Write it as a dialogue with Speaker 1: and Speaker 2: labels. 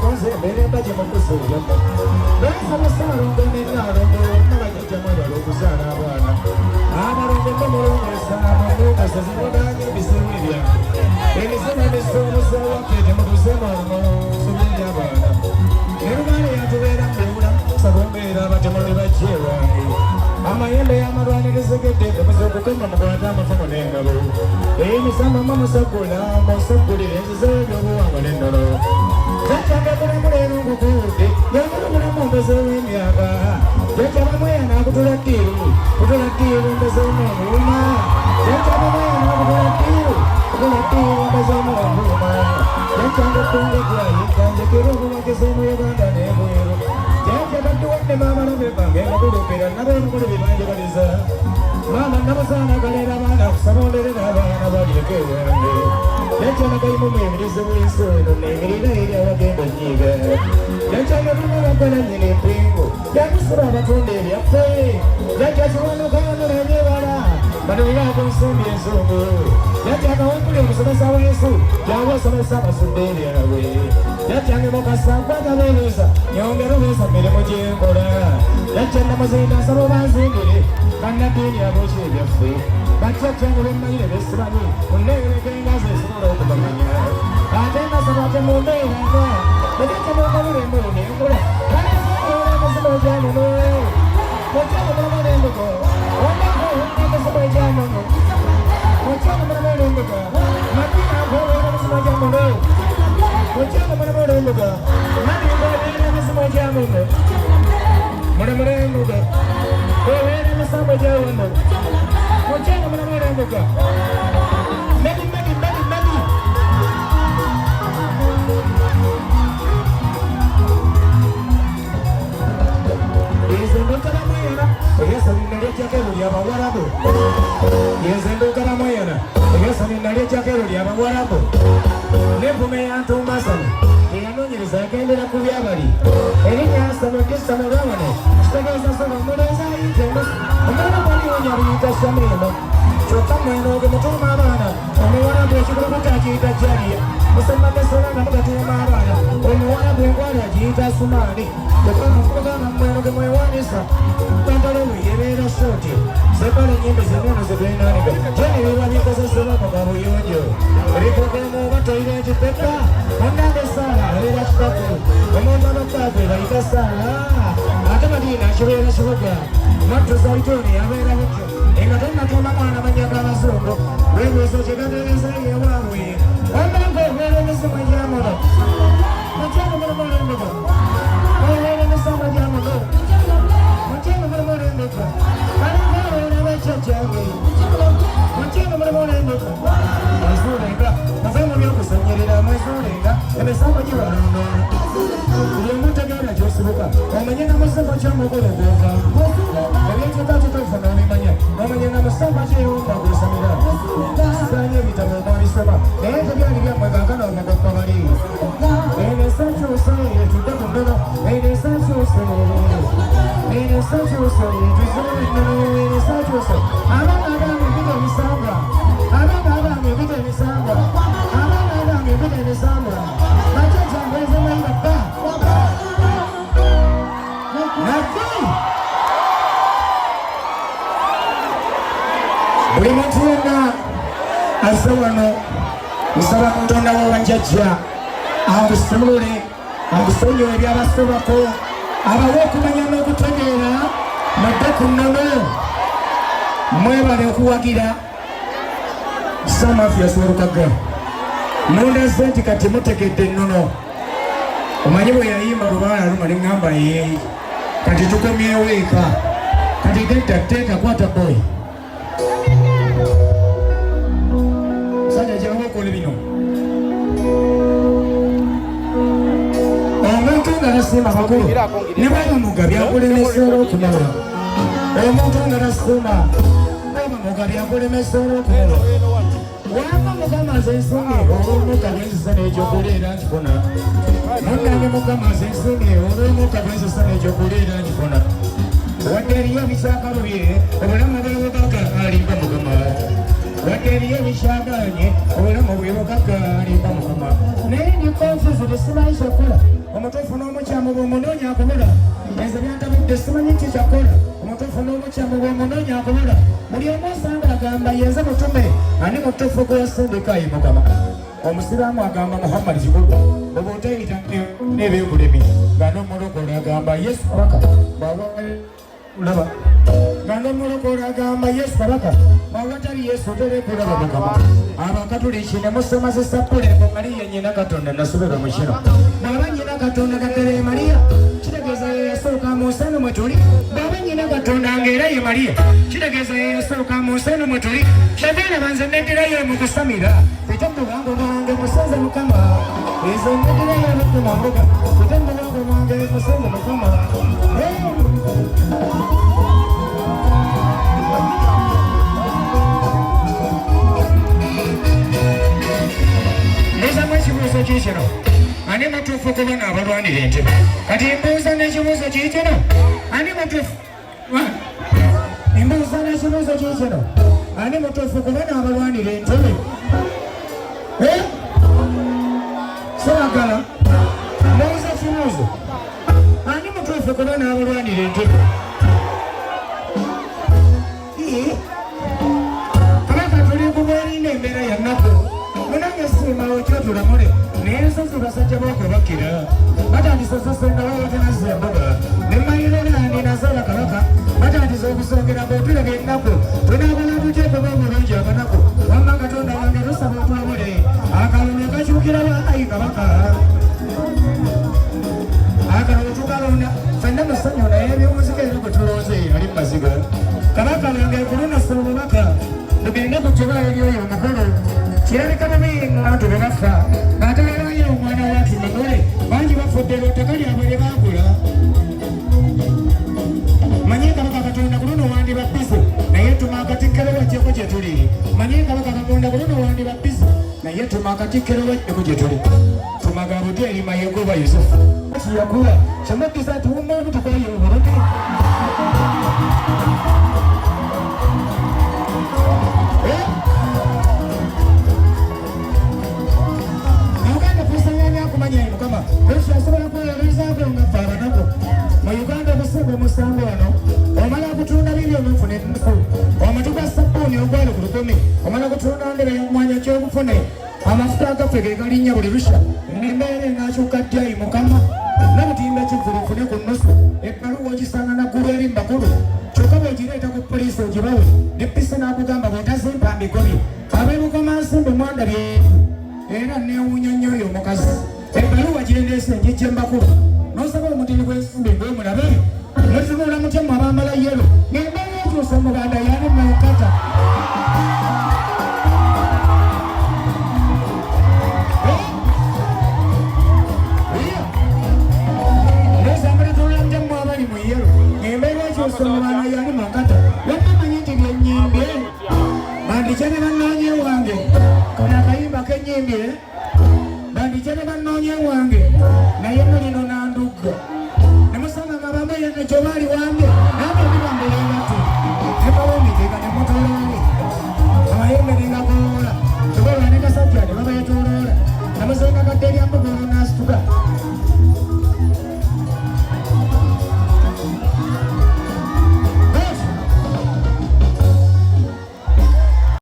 Speaker 1: mukonze mbere baje mukusuya besa basarongo n'enyarongo n'abajja mwebala okuzaala abaana abalongo bamulongesa amalongesa zibaganye ebiseera ebyange emisana misomusawa kete mukusemano sobulya abaana nerumaale yatubeera mbewula sabombeera abatemole bajjewange amayembe y'amalwanirizekedde gamuze okukema mukwata amafumo n'engabo emisama mamusagula musagulire enzizeyo ebyobuwangwa n'ennono jajjange bulamuleero ngukuudde yamulumulamu mbeze w'emyaka jajjaba mweyana akutula ddiiru kutula ddiiru mbezeemu omuluma jajjaba mweyana akutula ddiiru kutula ddiiru mbezeemu omuluma jajjange ddunga gwayikanje kera obumagezi mu uganda n'ebweru jajjaba dduwadde maama nabebange ngabulupira nabeemukulu byebanjabaliza maama namusaana galera abaana kusamonderera abaana balyeko ewange jajjaba gayimumu emirize bw'ensi eno n'emirira eri abagenda nyiga jajjaba bimalakola nyina empingo yakusula abatunda ebyaffe jajja kiwanukanulanyebala banuliraako nsumbi ensongo jajjanga wankuli omusomesa w'ensu janga osomesa abasudde ebyabwe jajjange mukasa nkwagabeebuuza nyongera obeesa mirimu gyenkola jajja namuzinda nsaba obanzingire bannaddiini abooki ebyaffe bajjajjange bemmanyire besimanyi munneerekenga zesobola okubamanya ate nasaba ate mumbeeranga ejajja mumanyiremu nenkola kaleeramuzimo gyanono mukyalo mulamu n'embugo omuzimo gyanono mukyalo mulamu n'embugo madinakoomuzimo gyamono mukyalo mulamu n'embugo madinakoomuzimo gyamono mulamu n'embugo oweera emisambo gyawono mukyalo mulamu n'embugo medi Yezendukaramweyana lyabawarabu n'envume yantumbasano eyanoonyereza yagendera ku byabali erinnyasano kisano lwabano kitegeeza sano omulenzi ayitemu omwana mwalionya luyita shameno kyokka mwenoge mutuuma abaana omuwarabu ekikulukuta akiyita jaliya musembamesola nga mugatuuma abaana omuwarabu enkwali agiyita sumaani kyokka mukuluga mwenoge mwewanisa pantalomu yebeera shoti zebala enyimbe zennono zedwenaaniga jeni biba bikozesebwa mu gabuyonjo ebikogemu oba toyira ekipepa onange saala abeera kikapu omuntu abakaafe bayita saala ate madiina akibeera kibuga mattu zaitoni yabeera butyo enga tonnatuuma mwana manya g'abazungu webuuzo kyegategeeza yewaabwe onange obeera emizimu egyamono mukyalo mulimu olw'embuga obeera emisambo gyamono mukyalo mulimu olw'embuga jajjange mukyalo mulimu olw'embuga mwezuulenga muve mu byokusanyirira mwezuulenga emisambo gibalonda buli mutegeera gyosibuka omanye nga musambo kyamugolegoza ebyekyekakituufu n'obimanya omanye nga musambo kyeyumba gwesamira sanye ebitabo omwabisoma naye tebyali byammwe kankana omugokka bali eno esakyuse etudde ku nnono eno esakyuse eno esakyuse etuzimu ennono eno esakyuse abaana abaami mpita emisambwa abaana abaami mpita emisambwa abaana abaami mpita emisambwa bajjajjange ezemayira bba naki buli muntu yenna azze wano nsaba katonda w'obajjajja angusumulule angusonyiwe ebyabasobako abawe okumanya n'okutegeera mudde ku nnono mwebale okuwagira samafya solukaga mundaze nti kati mutegedde ennono omanyi bwe yayimba lubaala luma neŋŋamba yeeyi kati tukomyewo eka kati gedda tteeka kwata boy sajja gyawa okola bino omuntu nga nasiima bakulu ne babamuga byakulemesa olw'okunala omuntu nga nasiima babamuga byakulemesa olw'okunala wamba mukama nze nsumye olw'omukka bwenzisa n'ekyokuleera nkifuna munnange mukama nze nsumye olw'omukka bwenzisa n'ekyokuleera nkifuna wadde eriyo ebikyakaluye obulamu bwebugagga alimba mukama wadde eriyo ebikyaganye obulamu bwebugagga alimba mukama naye ndi konfuzi tesimanyi kyokola omutuufu n'omukyamu bw'omunoonya akubula nze byantabudde simanyi ki kyakola omutuufu n'omukyamu bw'omunoonya akubula buli omu osanga agamba yenze mutume ani mutuufu gwe yasindika ye Mukama omusiraamu agamba Muhammad kikulu bw'oba otayita n'ebyobulemi nga n'omulokole agamba Yesu kabaka bw'aba nga n'omulokole agamba Yesu kabaka bw'awatali Yesu terekulaba Mukama abakatuliki ne musomazesa Puleeko Mariya nnyina Katonda nasubira mu kino bw'aba nnyina Katonda gaddala ye Mariya kitegeeza ye yasooka mu nsi eno mwe tuli bw'aba nnyina Katonda ng'era ye Mariya kitegeeza ye yasooka mu nsi eno mwe tuli kyagaana banze neddirayo mu kusamira ekyambubango bwange musenze Mukama ezo neddirayo abadde mu mbuga ekyambubango bwange musenze Mukama mbuuzamu ekibuuzo kiikino ani mutuufu kuba n'abalwanira entebe kati mbuuza n'ekibuuzo kiikino ani mutuufu mbuuza n'ekibuuzo kiikino ani mutuufu kuba n'abalwanira entebe sebagala mbuuza kibuuzo ani mutuufu kuba n'abalwanira entebe kabaka tuli kubwerinda embeera ya nnaku munange simawo kyotulamule naye nsozi basajja bokubakira batandisa osasenga bawatenaza embuga nemayirolandi nazaala kabaka batandisa okusongera bwotulaba ennaku tunaabala tuteekeba obulungi abanaku wamma Katonda wange tusaba otwabule akalulu kakyukira baayi kabaka akalulu tukalonda fenna musanyu naye ebyomuzika era bwetulooze ali mumaziga kabaka wange kulunasa obubaka tugende ku kibaala ebyoyo omukulu kirabika babi abantu be bafa ate balayo omwana waatu nanole bangi bafudde lw'ettaka lyabwe lye baagula manye kabaka Katonda ku luno wandi babbize naye tuma akatikkiro bajjeko gye tuli manye kabaka Katonda ku luno wandi babbize naye tuma akatikkiro bajjeko gye tuli tumaga buti erima yegoba Yusufu kiyakuwa kyamugisa tuwuma obutukoye obulungi Mukama Yesu asobola kweyolezaako nga ffe abanako mu Uganda businga omusango wano omala kutunda biri omufune ennusu omutu gwa sabbuuni ogwali ku 10 omala kutunda ndebe y'omwanya ky'obufune amafuta agaffe ge galinnya buli lusha n'embeera eng'akyuka ddyayi Mukama n'obutimba ekivulufune ku nnusu ebbaluwa ogisanga naggulu eri mbakulu kyokka bw'ogireeta ku poliisi ogibawe dipisi n'akugamba bw'otazimpa mbigobi ab'ebukomansimbi mwandabye era neewuunya nnyo oyo omukazi ebbaluwa girendeese njijja mbakulu n'osaba omutini gw'ensimbi ng'omulabe mutunula mutemu abambala yero ng'embeera ekyusa omuganda yani mekata n'osambulitunula mutemu abali mu yero ng'embeera ekyusa omuganda yani mekata wammamanyi nti byenyimbye bandikye ne bannoonye wange kano akayimba k'ennyimbye bandikye ne bannoonye wange naye mulino nandugga nemusanga ngabambe yene kyobaali wange nambe ebibambeyebati nebawomigega nemutoloole amayembe nengagolola tubalwa ne kasajja ne babayetoloola namusanga kadde eryamugolo